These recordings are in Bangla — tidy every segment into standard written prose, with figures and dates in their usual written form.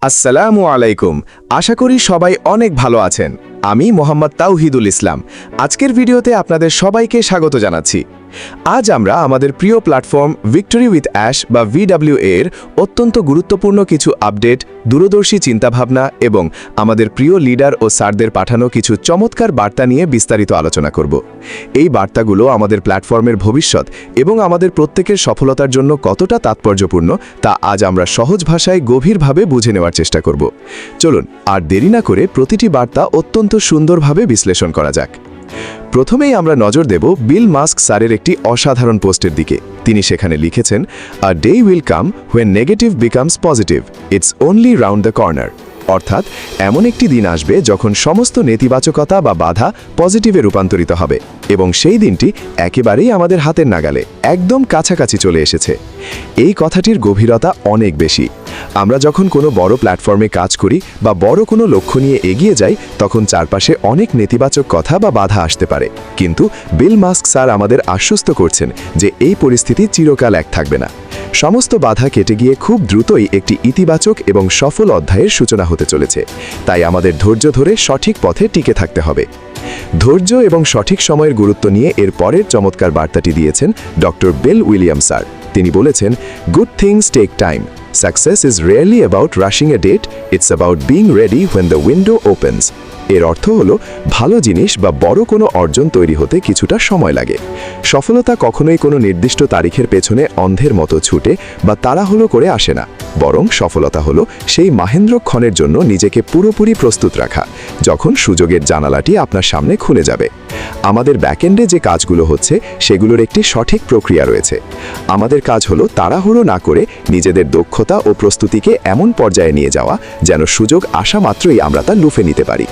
আসসালামু আলাইকুম। আশা করি সবাই অনেক ভালো আছেন। আমি মোহাম্মদ তাওহিদুল ইসলাম। আজকের ভিডিওতে আপনাদের সবাইকে স্বাগত জানাচ্ছি। আজ আমরা আমাদের প্রিয় প্ল্যাটফর্ম ভিক্টরি উইথ অ্যাশ বা VWA এর অত্যন্ত গুরুত্বপূর্ণ কিছু আপডেট, দূরদর্শী চিন্তাভাবনা এবং আমাদের প্রিয় লিডার ও স্যারদের পাঠানো কিছু চমৎকার বার্তা নিয়ে বিস্তারিত আলোচনা করব। এই বার্তাগুলো আমাদের প্ল্যাটফর্মের ভবিষ্যৎ এবং আমাদের প্রত্যেকের সফলতার জন্য কতটা তাৎপর্যপূর্ণ তা আজ আমরা সহজ ভাষায় গভীরভাবে বুঝে নেওয়ার চেষ্টা করব। চলুন আর দেরি না করে প্রতিটি বার্তা অত্যন্ত সুন্দরভাবে বিশ্লেষণ করা যাক। প্রথমেই আমরা নজর দেব বিল মাস্ক স্যারের একটি অসাধারণ পোস্টের দিকে। তিনি সেখানে লিখেছেন, a day will come when negative becomes positive, it's only round the corner. অর্থাৎ এমন একটি দিন আসবে যখন সমস্ত নেতিবাচকতা বা বাধা পজিটিভে রূপান্তরিত হবে এবং সেই দিনটি একেবারেই আমাদের হাতের নাগালে, একদম কাছাকাছি চলে এসেছে। এই কথাটির গভীরতা অনেক বেশি। আমরা যখন কোনো বড় প্ল্যাটফর্মে কাজ করি বা বড় কোনো লক্ষ্য নিয়ে এগিয়ে যাই, তখন চারপাশে অনেক নেতিবাচক কথা বা বাধা আসতে পারে। কিন্তু বিল মাস্ক স্যার আমাদের আশ্বস্ত করছেন যে এই পরিস্থিতি চিরকাল এক থাকবে না। সমস্ত বাধা কেটে গিয়ে খুব দ্রুতই একটি ইতিবাচক এবং সফল অধ্যায়ের সূচনা হতে চলেছে। তাই আমাদের ধৈর্য ধরে সঠিক পথে টিকে থাকতে হবে। ধৈর্য এবং সঠিক সময়ের গুরুত্ব নিয়ে এর পরের চমৎকার বার্তাটি দিয়েছেন ডক্টর বিল উইলিয়াম স্যার। তিনি বলেছেন, good things take time. Success is rarely about rushing a date, it's about being ready when the window opens. এর অর্থ হলো ভালো জিনিস বা বড় কোনো অর্জন তৈরি হতে কিছুটা সময় লাগে। সফলতা কখনোই কোনো নির্দিষ্ট তারিখের পেছনে অন্ধের মতো ছুটে বা তাড়াহুড়ো করে আসে না, বরং সফলতা হলো সেই মাহেন্দ্রক্ষণের জন্য নিজেকে পুরোপুরি প্রস্তুত রাখা, যখন সুযোগের জানালাটি আপনার সামনে খুলে যাবে। আমাদের ব্যাকএন্ডে যে কাজগুলো হচ্ছে সেগুলোর একটি সঠিক প্রক্রিয়া রয়েছে। আমাদের কাজ হলো তাড়াহুড়ো না করে নিজেদের দক্ষতা ও প্রস্তুতিকে এমন পর্যায়ে নিয়ে যাওয়া যেন সুযোগ আসা মাত্রই আমরা তা লুফে নিতে পারি।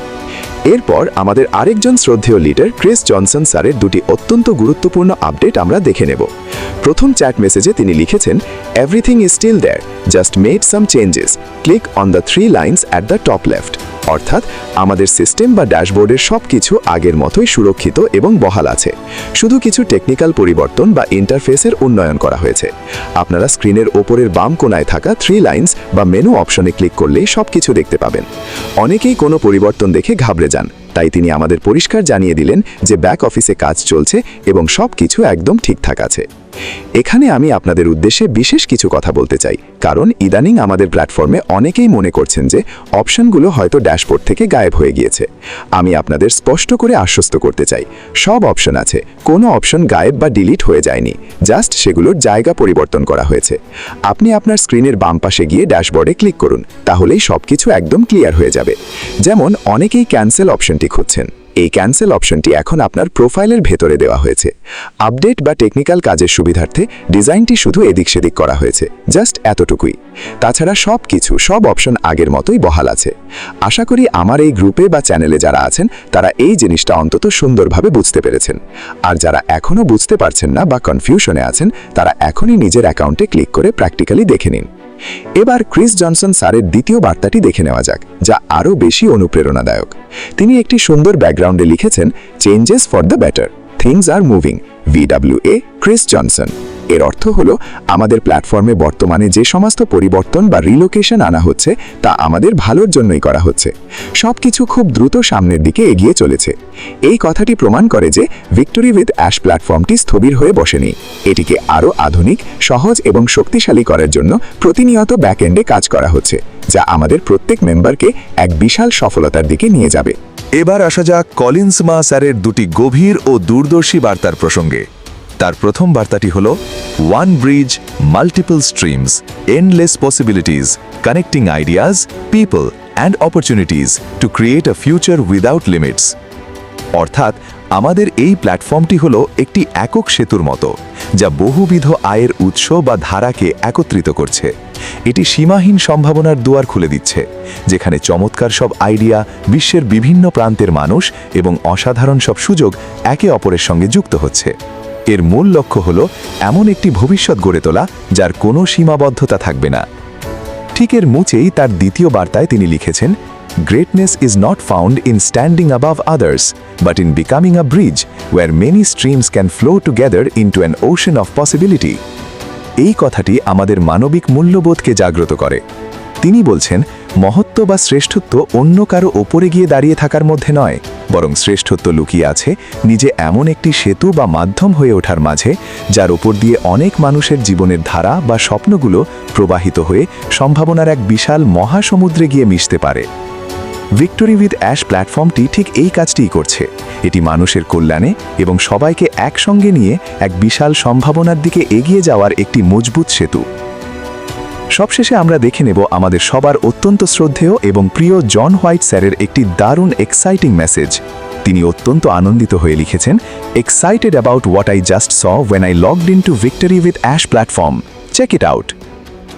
এরপর আমাদের আরেকজন শ্রদ্ধেয় লিডার ক্রিস জনসন স্যারের দুটি অত্যন্ত গুরুত্বপূর্ণ আপডেট আমরা দেখে নেব। প্রথম চ্যাট মেসেজে তিনি লিখেছেন, everything is still there, just made some changes, click on the 3 lines at the top left. অর্থাৎ আমাদের সিস্টেম বা ড্যাশবোর্ডের সব কিছু আগের মতোই সুরক্ষিত এবং বহাল আছে। শুধু কিছু টেকনিক্যাল পরিবর্তন বা ইন্টারফেসের উন্নয়ন করা হয়েছে। আপনারা স্ক্রিনের ওপরের বাম কোণায় থাকা 3 লাইন্স বা মেনু অপশনে ক্লিক করলেই সব কিছু দেখতে পাবেন। অনেকেই কোনো পরিবর্তন দেখে ঘাবড়ে যান, তাই তিনি আমাদের পরিষ্কার জানিয়ে দিলেন যে ব্যাক অফিসে কাজ চলছে এবং সব কিছু একদম ঠিকঠাক আছে। এখানে আমি আপনাদের উদ্দেশ্যে বিশেষ কিছু কথা বলতে চাই, কারণ ইদানিং আমাদের প্ল্যাটফর্মে অনেকেই মনে করছেন যে অপশনগুলো হয়তো ড্যাশবোর্ড থেকে গায়েব হয়ে গিয়েছে। আমি আপনাদের স্পষ্ট করে আশ্বস্ত করতে চাই, সব অপশন আছে, কোনো অপশন গায়েব বা ডিলিট হয়ে যায়নি, জাস্ট সেগুলোর জায়গা পরিবর্তন করা হয়েছে। আপনি আপনার স্ক্রিনের বাম পাশে গিয়ে ড্যাশবোর্ডে ক্লিক করুন, তাহলেই সব কিছু একদম ক্লিয়ার হয়ে যাবে। যেমন অনেকেই ক্যান্সেল অপশনটি খুঁজছেন। এই ক্যান্সেল অপশনটি এখন আপনার প্রোফাইলের ভেতরে দেওয়া হয়েছে। আপডেট বা টেকনিক্যাল কাজের সুবিধার্থে ডিজাইনটি শুধু এদিক সেদিক করা হয়েছে, জাস্ট এতটুকুই। তাছাড়া সব অপশন আগের মতোই বহাল আছে। আশা করি আমার এই গ্রুপে বা চ্যানেলে যারা আছেন তারা এই জিনিসটা অন্তত সুন্দরভাবে বুঝতে পেরেছেন। আর যারা এখনও বুঝতে পারছেন না বা কনফিউশনে আছেন, তারা এখনই নিজের অ্যাকাউন্টে ক্লিক করে প্র্যাকটিক্যালি দেখে নিন। এবার ক্রিস জনসন স্যারের দ্বিতীয় বার্তাটি দেখে নেওয়া যাক, যা আরও বেশি অনুপ্রেরণাদায়ক। তিনি একটি সুন্দর ব্যাকগ্রাউন্ডে লিখেছেন, changes for the better, things are moving, VWA Chris Johnson. এর অর্থ হলো আমাদের প্ল্যাটফর্মে বর্তমানে যে সমস্ত পরিবর্তন বা রিলোকেশন আনা হচ্ছে তা আমাদের ভালোর জন্যই করা হচ্ছে। সবকিছু খুব দ্রুত সামনের দিকে এগিয়ে চলেছে। এই কথাটি প্রমাণ করে যে ভিক্টরি উইথ অ্যাশ প্ল্যাটফর্মটি স্থবির হয়ে বসেনি। এটিকে আরও আধুনিক, সহজ এবং শক্তিশালী করার জন্য প্রতিনিয়ত ব্যাকএন্ডে কাজ করা হচ্ছে, যা আমাদের প্রত্যেক মেম্বারকে এক বিশাল সফলতার দিকে নিয়ে যাবে। এবার আসা যাক কলিন্স মা স্যারের দুটি গভীর ও দূরদর্শী বার্তার প্রসঙ্গে। তার প্রথম বার্তাটি হল, one bridge, multiple streams, endless পসিবিলিটিজ, connecting ideas, people and opportunities to create a future without limits. অর্থাৎ আমাদের এই প্ল্যাটফর্মটি হলো একটি একক সেতুর মতো, যা বহুবিধ আয়ের উৎস বা ধারাকে একত্রিত করছে। এটি সীমাহীন সম্ভাবনার দুয়ার খুলে দিচ্ছে, যেখানে চমৎকার সব আইডিয়া, বিশ্বের বিভিন্ন প্রান্তের মানুষ এবং অসাধারণ সব সুযোগ একে অপরের সঙ্গে যুক্ত হচ্ছে। এর মূল লক্ষ্য হলো এমন একটি ভবিষ্যৎ গড়ে তোলা যার কোনো সীমাবদ্ধতা থাকবে না। ঠিক এর মুচেই তার দ্বিতীয় বার্তায় তিনি লিখেছেন, Greatness is not found in standing above others, but in becoming a bridge where many streams can flow together into an ocean of possibility. এই কথাটি আমাদের মানবিক মূল্যবোধকে জাগ্রত করে। তিনি বলছেন, মহত্ব বা শ্রেষ্ঠত্ব অন্য কারো ওপরে গিয়ে দাঁড়িয়ে থাকার মধ্যে নয়, বরং শ্রেষ্ঠত্ব লুকিয়ে আছে নিজে এমন একটি সেতু বা মাধ্যম হয়ে ওঠার মাঝে, যার ওপর দিয়ে অনেক মানুষের জীবনের ধারা বা স্বপ্নগুলো প্রবাহিত হয়ে সম্ভাবনার এক বিশাল মহাসমুদ্রে গিয়ে মিশতে পারে। ভিক্টোরি উইথ অ্যাশ প্ল্যাটফর্মটি ঠিক এই কাজটিই করছে। এটি মানুষের কল্যাণে এবং সবাইকে একসঙ্গে নিয়ে এক বিশাল সম্ভাবনার দিকে এগিয়ে যাওয়ার একটি মজবুত সেতু। সবশেষে আমরা দেখে নেব আমাদের সবার অত্যন্ত শ্রদ্ধেয় এবং প্রিয় জন হোয়াইট স্যারের একটি দারুণ এক্সাইটিং মেসেজ। তিনি অত্যন্ত আনন্দিত হয়ে লিখেছেন, excited about what I just saw when I logged in to Victory with Ash platform, check it out.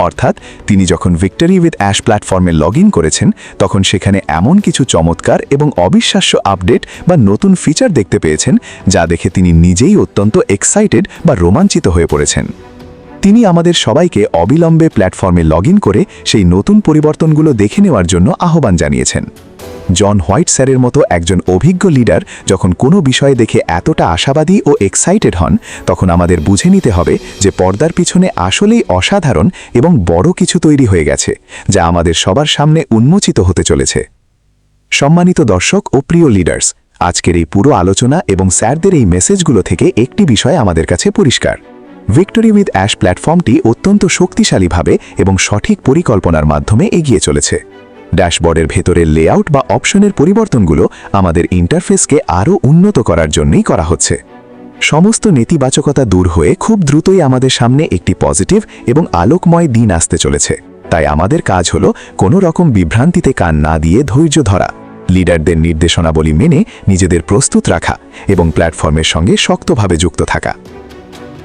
অর্থাৎ তিনি যখন ভিক্টোরি উইথ অ্যাশ প্ল্যাটফর্মে লগ ইন করেছেন, তখন সেখানে এমন কিছু চমৎকার এবং অবিশ্বাস্য আপডেট বা নতুন ফিচার দেখতে পেয়েছেন, যা দেখে তিনি নিজেই অত্যন্ত এক্সাইটেড বা রোমাঞ্চিত হয়ে পড়েছেন। তিনি আমাদের সবাইকে অবিলম্বে প্ল্যাটফর্মে লগ ইন করে সেই নতুন পরিবর্তনগুলো দেখে নেওয়ার জন্য আহ্বান জানিয়েছেন। জন হোয়াইট স্যারের মতো একজন অভিজ্ঞ লিডার যখন কোনো বিষয়ে দেখে এতটা আশাবাদী ও এক্সাইটেড হন, তখন আমাদের বুঝে নিতে হবে যে পর্দার পিছনে আসলেই অসাধারণ এবং বড় কিছু তৈরি হয়ে গেছে, যা আমাদের সবার সামনে উন্মোচিত হতে চলেছে। সম্মানিত দর্শক ও প্রিয় লিডার্স, আজকের এই পুরো আলোচনা এবং স্যারদের এই মেসেজগুলো থেকে একটি বিষয় আমাদের কাছে পরিষ্কার। ভিক্টোরি উইথ অ্যাশ প্ল্যাটফর্মটি অত্যন্ত শক্তিশালীভাবে এবং সঠিক পরিকল্পনার মাধ্যমে এগিয়ে চলেছে। ড্যাশবোর্ডের ভেতরের লেআউট বা অপশনের পরিবর্তনগুলো আমাদের ইন্টারফেসকে আরও উন্নত করার জন্যই করা হচ্ছে। সমস্ত নেতিবাচকতা দূর হয়ে খুব দ্রুতই আমাদের সামনে একটি পজিটিভ এবং আলোকময় দিন আসতে চলেছে। তাই আমাদের কাজ হলো কোনো রকম বিভ্রান্তিতে কান না দিয়ে ধৈর্য ধরা, লিডারদের নির্দেশনাবলী মেনে নিজেদের প্রস্তুত রাখা এবং প্ল্যাটফর্মের সঙ্গে শক্তভাবে যুক্ত থাকা।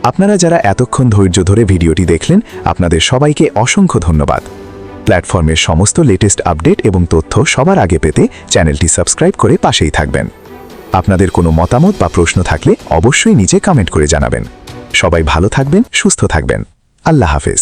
আপনারা যারা এতক্ষণ ধৈর্য ধরে ভিডিওটি দেখলেন, আপনাদের সবাইকে অসংখ্য ধন্যবাদ। প্ল্যাটফর্মের সমস্ত লেটেস্ট আপডেট এবং তথ্য সবার আগে পেতে চ্যানেলটি সাবস্ক্রাইব করে পাশেই থাকবেন। আপনাদের কোনো মতামত বা প্রশ্ন থাকলে অবশ্যই নিচে কমেন্ট করে জানাবেন। সবাই ভালো থাকবেন, সুস্থ থাকবেন। আল্লাহ হাফেজ।